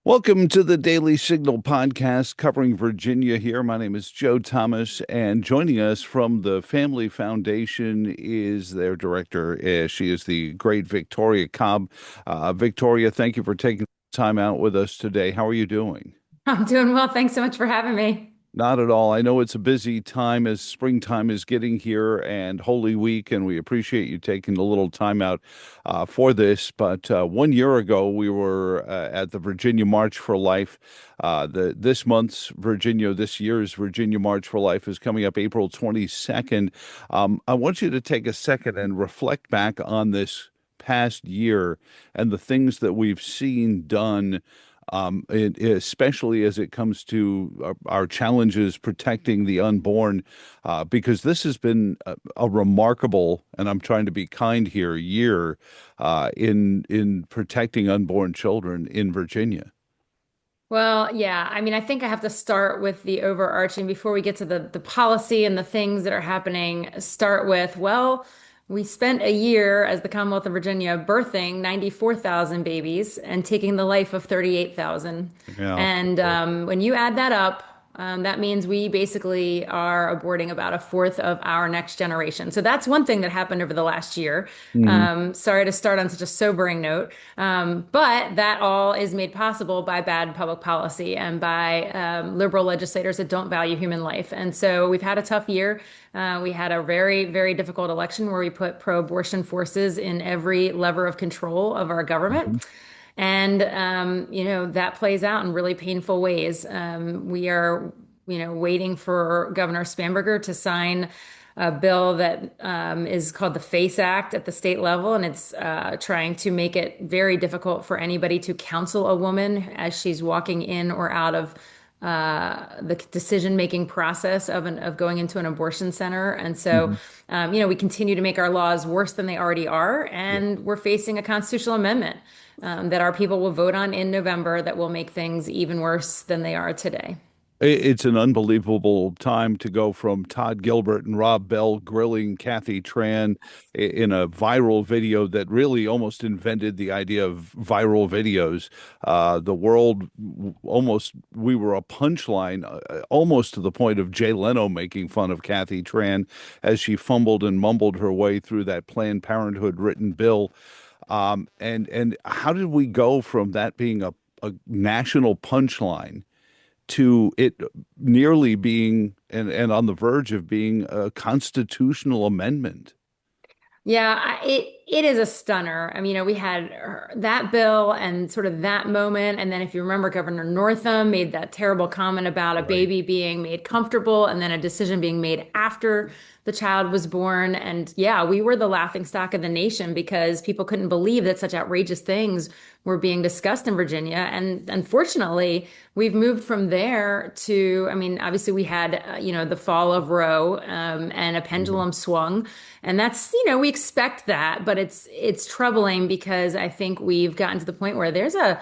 Welcome to the Daily Signal podcast covering Virginia here. My name is Joe Thomas, and joining us from the Family Foundation is their director. She is the great Victoria Cobb. Victoria, thank you for taking time out with us today. How are you doing? I'm doing well. Thanks so much for having me. Not at all. I know it's a busy time as springtime is getting here and Holy Week, and we appreciate you taking a little time out for this. But 1 year ago, we were at the Virginia March for Life. This year's Virginia March for Life is coming up April 22nd. I want you to take a second and reflect back on this past year and the things that we've seen done, especially as it comes to our challenges protecting the unborn, because this has been a remarkable, and I'm trying to be kind here, year in protecting unborn children in Virginia. Well, yeah, I think I have to start with the overarching before we get to the policy and the things that are happening. Start with, well, we spent a year as the Commonwealth of Virginia birthing 94,000 babies and taking the life of 38,000. Yeah. And when you add that up, that means we basically are aborting about a fourth of our next generation. So that's one thing that happened over the last year. Mhm. Sorry to start on such a sobering note, but that all is made possible by bad public policy and by liberal legislators that don't value human life. And so we've had a tough year. We had a very, very difficult election where we put pro-abortion forces in every lever of control of our government. Mhm. And, that plays out in really painful ways. We are, waiting for Governor Spanberger to sign a bill that is called the FACE Act at the state level, and it's trying to make it very difficult for anybody to counsel a woman as she's walking in or out of the decision-making process of going into an abortion center. And so, Mhm. we continue to make our laws worse than they already are, Yeah. and we're facing a constitutional amendment that our people will vote on in November that will make things even worse than they are today. It's an unbelievable time to go from Todd Gilbert and Rob Bell grilling Kathy Tran in a viral video that really almost invented the idea of viral videos. The world almost, we were a punchline, almost to the point of Jay Leno making fun of Kathy Tran as she fumbled and mumbled her way through that Planned Parenthood written bill. And how did we go from that being a national punchline to it nearly being and on the verge of being a constitutional amendment? Yeah, it is a stunner. We had that bill and sort of that moment, and then if you remember, Governor Northam made that terrible comment about a Right. baby being made comfortable, and then a decision being made after the child was born. And yeah, we were the laughing stock of the nation because people couldn't believe that such outrageous things were being discussed in Virginia. And unfortunately, we've moved from there to, obviously we had, the fall of Roe, and a Mhm. pendulum swung. And that's, we expect that, but it's troubling because I think we've gotten to the point where there's a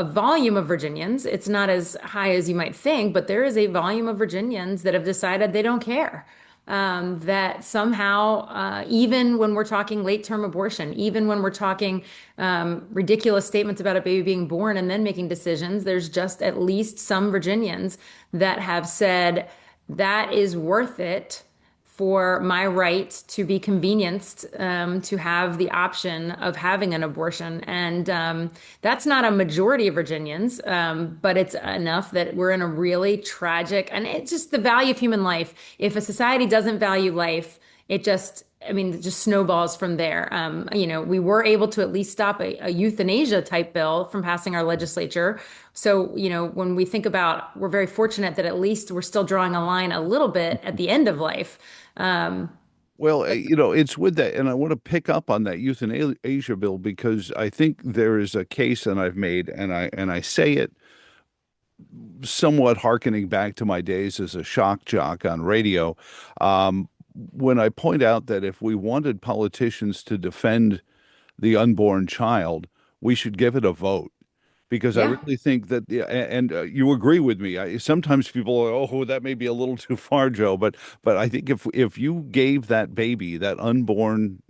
volume of Virginians. It's not as high as you might think, but there is a volume of Virginians that have decided they don't care. That somehow, even when we're talking late-term abortion, even when we're talking ridiculous statements about a baby being born and then making decisions, there's just at least some Virginians that have said that is worth it for my right to be convenienced, to have the option of having an abortion. And that's not a majority of Virginians, but it's enough that we're in a really tragic, and it's just the value of human life. If a society doesn't value life, it just snowballs from there. We were able to at least stop a euthanasia type bill from passing our legislature. So, when we think about, we're very fortunate that at least we're still drawing a line a little bit at the end of life. Um, Well, it's with that, and I want to pick up on that euthanasia bill because I think there is a case that I've made, and I say it somewhat hearkening back to my days as a shock jock on radio, when I point out that if we wanted politicians to defend the unborn child, we should give it a vote because I Yeah. really think that, yeah, and you agree with me. Sometimes people are, oh, that may be a little too far, Joe, but I think if you gave that baby, that unborn,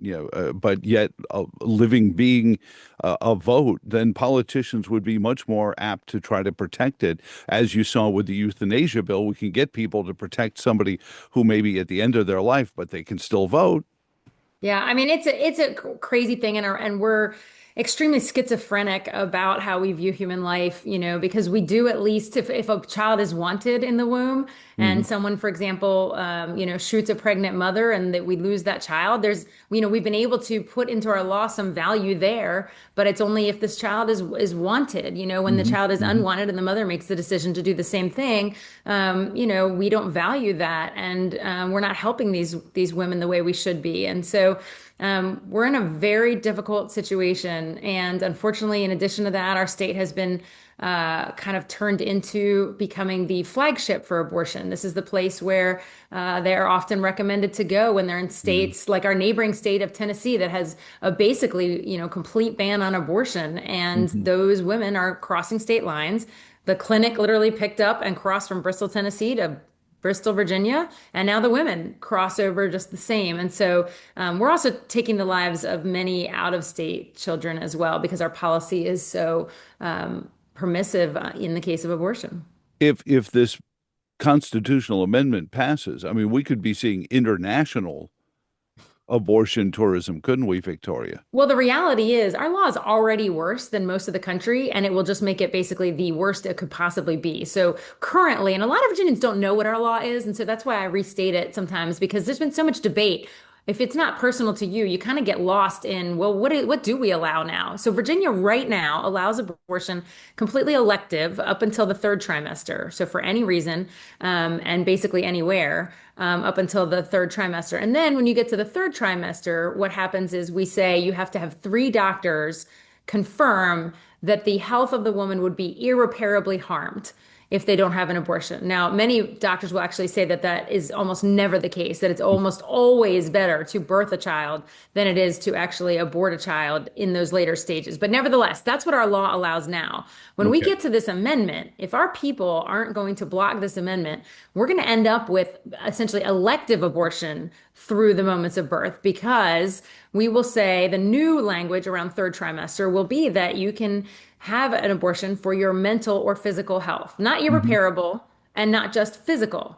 but yet a living being, a vote, then politicians would be much more apt to try to protect it. As you saw with the euthanasia bill, we can get people to protect somebody who may be at the end of their life, but they can still vote. Yeah, I mean it's a crazy thing, and we're extremely schizophrenic about how we view human life, because we do, at least if a child is wanted in the womb Hmm. and someone, for example, shoots a pregnant mother and that we lose that child, we've been able to put into our law some value there, but it's only if this child is wanted, when the Hmm. child is Hmm. unwanted and the mother makes the decision to do the same thing, we don't value that, and we're not helping these women the way we should be. And so we're in a very difficult situation. And unfortunately, in addition to that, our state has been kind of turned into becoming the flagship for abortion. This is the place where they are often recommended to go when they're in Yeah. states like our neighboring state of Tennessee that has a basically, complete ban on abortion. And Hmm. those women are crossing state lines. The clinic literally picked up and crossed from Bristol, Tennessee to Bristol, Virginia, and now the women cross over just the same. And so we're also taking the lives of many out of state children as well because our policy is so permissive in the case of abortion. If this constitutional amendment passes, I mean, we could be seeing international abortion tourism, couldn't we, Victoria? Well, the reality is our law is already worse than most of the country, and it will just make it basically the worst it could possibly be. So currently, and a lot of Virginians don't know what our law is, and so that's why I restate it sometimes because there's been so much debate. If it's not personal to you, you kind of get lost in, well, what do we allow now? So Virginia right now allows abortion completely elective up until the third trimester. So for any reason, and basically anywhere up until the third trimester. And then when you get to the third trimester, what happens is we say you have to have three doctors confirm that the health of the woman would be irreparably harmed if they don't have an abortion. Now, many doctors will actually say that that is almost never the case, that it's almost always better to birth a child than it is to actually abort a child in those later stages. But nevertheless, that's what our law allows now. When we Okay. get to this amendment, if our people aren't going to block this amendment, we're going to end up with essentially elective abortion through the moments of birth because we will say the new language around third trimester will be that you can have an abortion for your mental or physical health, not Hmm. irreparable and not just physical,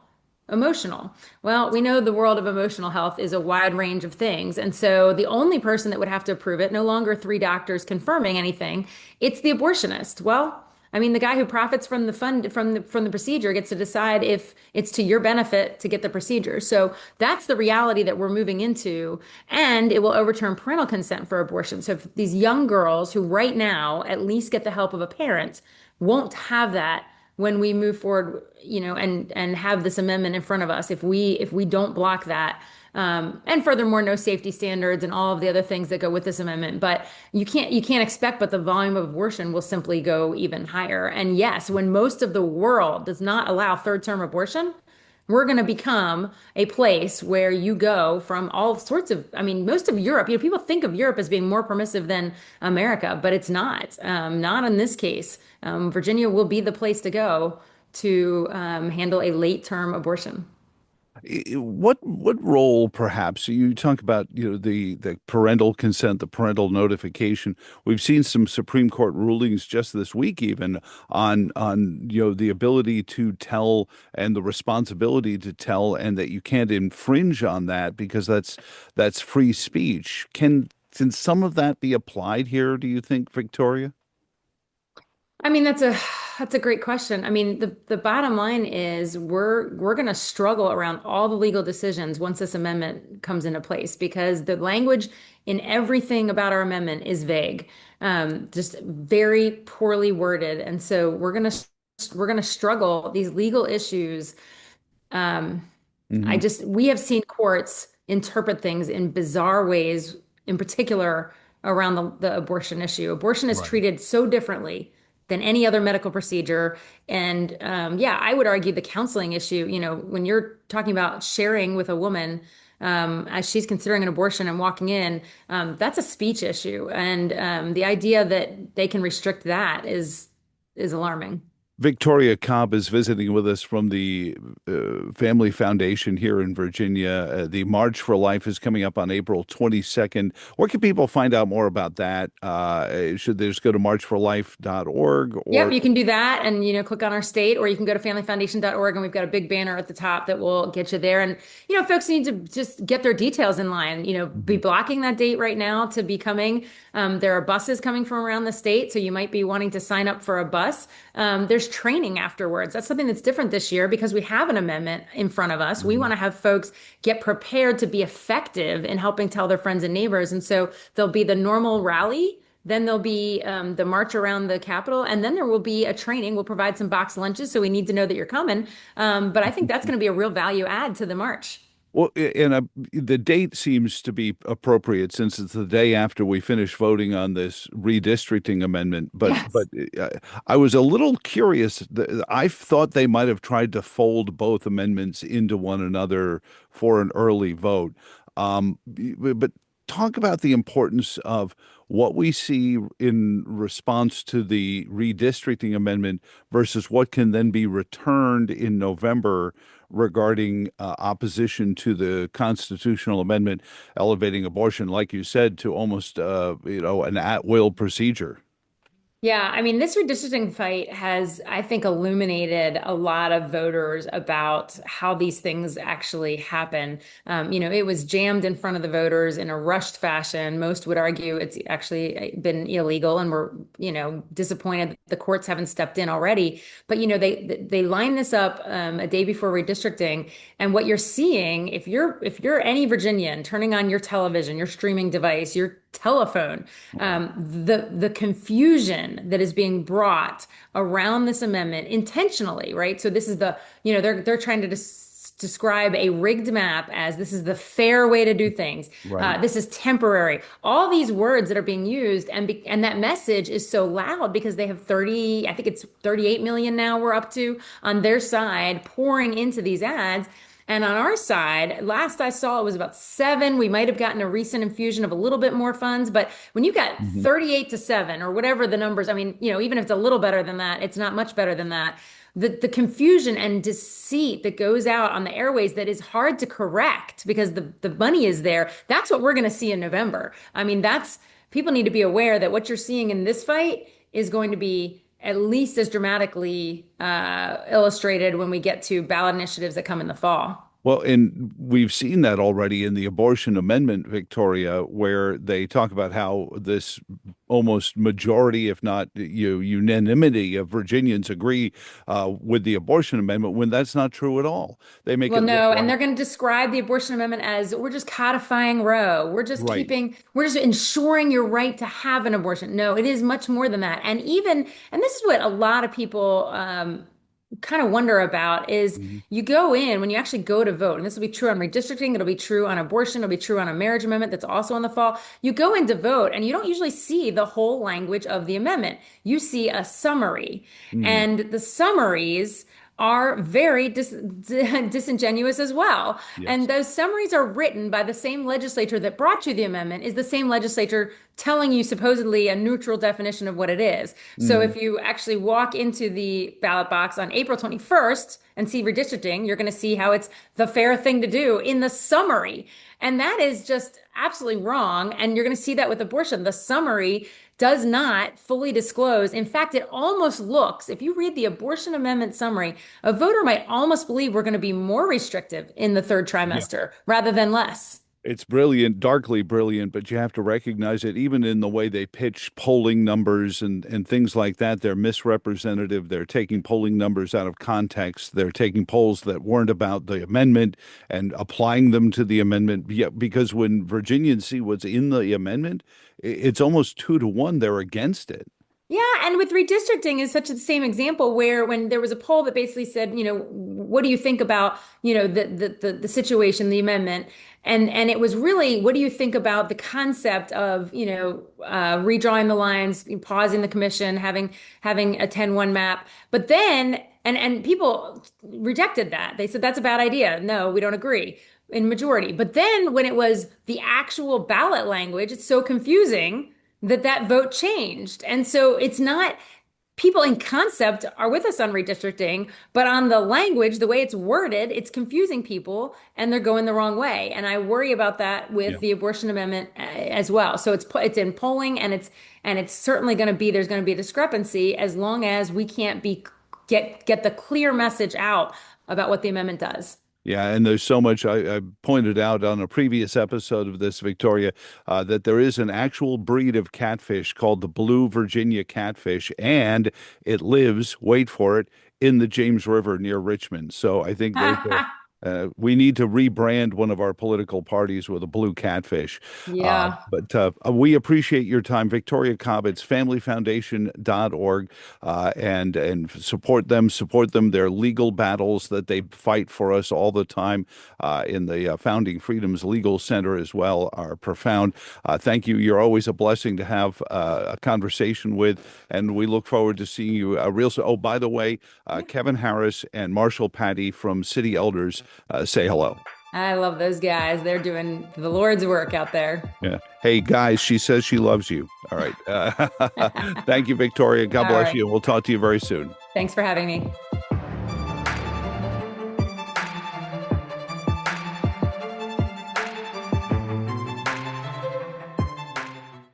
emotional. Well, we know the world of emotional health is a wide range of things. And so the only person that would have to approve it, no longer three doctors confirming anything, it's the abortionist. Well, I mean, the guy who profits from the fund from the procedure gets to decide if it's to your benefit to get the procedure. So that's the reality that we're moving into, and it will overturn parental consent for abortion. So if these young girls who right now at least get the help of a parent won't have that when we move forward, and have this amendment in front of us, if we don't block that, and furthermore, no safety standards and all of the other things that go with this amendment. But you can't expect, but the volume of abortion will simply go even higher. And yes, when most of the world does not allow third term abortion, we're going to become a place where you go from all sorts of, I mean, most of Europe, people think of Europe as being more permissive than America, but it's not. Not in this case. Virginia will be the place to go to handle a late term abortion. What role, perhaps, you talk about, the parental consent, the parental notification. We've seen some Supreme Court rulings just this week, even on the ability to tell and the responsibility to tell, and that you can't infringe on that because that's free speech. Can some of that be applied here, do you think, Victoria? I mean, that's a great question. I mean, the bottom line is we're going to struggle around all the legal decisions once this amendment comes into place because the language in everything about our amendment is vague, just very poorly worded, and so we're gonna struggle these legal issues. Um, Hmm. we have seen courts interpret things in bizarre ways, in particular around the abortion issue. Abortion is Right. treated so differently than any other medical procedure. And yeah, I would argue the counseling issue, when you're talking about sharing with a woman as she's considering an abortion and walking in, that's a speech issue. And the idea that they can restrict that is is alarming. Victoria Cobb is visiting with us from the Family Foundation here in Virginia. The March for Life is coming up on April 22nd. Where can people find out more about that? Should they just go to marchforlife.org Yep, or? you can do that and click on our state, or you can go to familyfoundation.org and we've got a big banner at the top that will get you there. And folks need to just get their details in line, be Mhm. blocking that date right now to be coming. There are buses coming from around the state, so you might be wanting to sign up for a bus. There's training afterwards. That's something that's different this year because we have an amendment in front of us. We Mhm. want to have folks get prepared to be effective in helping tell their friends and neighbors. And so there'll be the normal rally. Then there'll be the march around the Capitol, and then there will be a training. We'll provide some boxed lunches, so we need to know that you're coming. But I think that's going to be a real value add to the march. Well, the date seems to be appropriate since it's the day after we finish voting on this redistricting amendment. But Yes. uh, I was a little curious. I thought they might have tried to fold both amendments into one another for an early vote. But talk about the importance of what we see in response to the redistricting amendment versus what can then be returned in November regarding opposition to the constitutional amendment elevating abortion, like you said, to almost an at-will procedure. Yeah, I mean, this redistricting fight has, I think, illuminated a lot of voters about how these things actually happen. It was jammed in front of the voters in a rushed fashion. Most would argue it's actually been illegal, and we're, disappointed that the courts haven't stepped in already. But they line this up a day before redistricting, and what you're seeing, if you're any Virginian turning on your television, your streaming device, your telephone, Wow. the confusion that is being brought around this amendment intentionally, right? So this is they're trying to describe a rigged map as this is the fair way to do things. Right. This is temporary. All these words that are being used, and that message is so loud because they have 30, I think it's 38 million now we're up to on their side pouring into these ads. And on our side, last I saw it was about 7. We might have gotten a recent infusion of a little bit more funds, but when you got Mhm. 38 to 7 or whatever the numbers, I mean, even if it's a little better than that, it's not much better than that. The confusion and deceit that goes out on the airways that is hard to correct because the money is there. That's what we're going to see in November. I mean, that's people need to be aware that what you're seeing in this fight is going to be at least as dramatically illustrated when we get to ballot initiatives that come in the fall. Well, and we've seen that already in the abortion amendment, Victoria, where they talk about how this almost majority, if not unanimity of Virginians agree with the abortion amendment, when that's not true at all. They make Well, it look no, and like, they're going to describe the abortion amendment as we're just codifying Roe. right. We're just ensuring your right to have an abortion. No, it is much more than that. And this is what a lot of people kind of wonder about is Mhm. you go in when you actually go to vote, and this will be true on redistricting, it'll be true on abortion, it'll be true on a marriage amendment that's also in the fall. You go in to vote, and you don't usually see the whole language of the amendment. You see a summary, Mhm. and the summaries are very disingenuous as well. Yes. And those summaries are written by the same legislature that brought you the amendment, is the same legislature telling you supposedly a neutral definition of what it is. So Mhm. if you actually walk into the ballot box on April 21st and see redistricting, you're going to see how it's the fair thing to do in the summary. And that is just absolutely wrong. And you're going to see that with abortion. The summary does not fully disclose. In fact, it almost looks, if you read the abortion amendment summary, a voter might almost believe we're going to be more restrictive in the third Yeah. trimester rather than less. It's brilliant, darkly brilliant, but you have to recognize it even in the way they pitch polling numbers and things like that. They're misrepresentative. They're taking polling numbers out of context. They're taking polls that weren't about the amendment and applying them to the amendment. Yeah, because when Virginians see what's in the amendment, it's almost 2 to 1. They're against it. Yeah, and with redistricting is such the same example where when there was a poll that basically said, what do you think about, the situation, the amendment, and it was really, what do you think about the concept of, redrawing the lines, pausing the commission, having a 10-1 map, but then and people rejected that. They said that's a bad idea. No, we don't agree in majority. But then when it was the actual ballot language, it's so confusing that vote changed. And so it's not. people in concept are with us on redistricting, but on the language, the way it's worded, it's confusing people and they're going the wrong way. And I worry about that with Yeah. the abortion amendment as well. So it's in polling and it's certainly going to be there's going to be a discrepancy as long as we can't be get the clear message out about what the amendment does. Yeah, and there's so much I pointed out on a previous episode of this, Victoria, that there is an actual breed of catfish called the blue Virginia catfish, and it lives, wait for it, in the James River near Richmond. So I think we need to rebrand one of our political parties with a blue catfish. Yeah. But we appreciate your time, Victoria Cobb. It's familyfoundation.org, and support them, their legal battles that they fight for us all the time in the Founding Freedoms Legal Center as well are profound. Thank you. You're always a blessing to have a conversation with, and we look forward to seeing you real soon. Oh, by the way, Kevin Harris and Marshall Patty from City Elders say hello. I love those guys. They're doing the Lord's work out there. Yeah. Hey, guys, she says she loves you. All right. Thank you, Victoria. God All bless right. you. We'll talk to you very soon. Thanks for having me.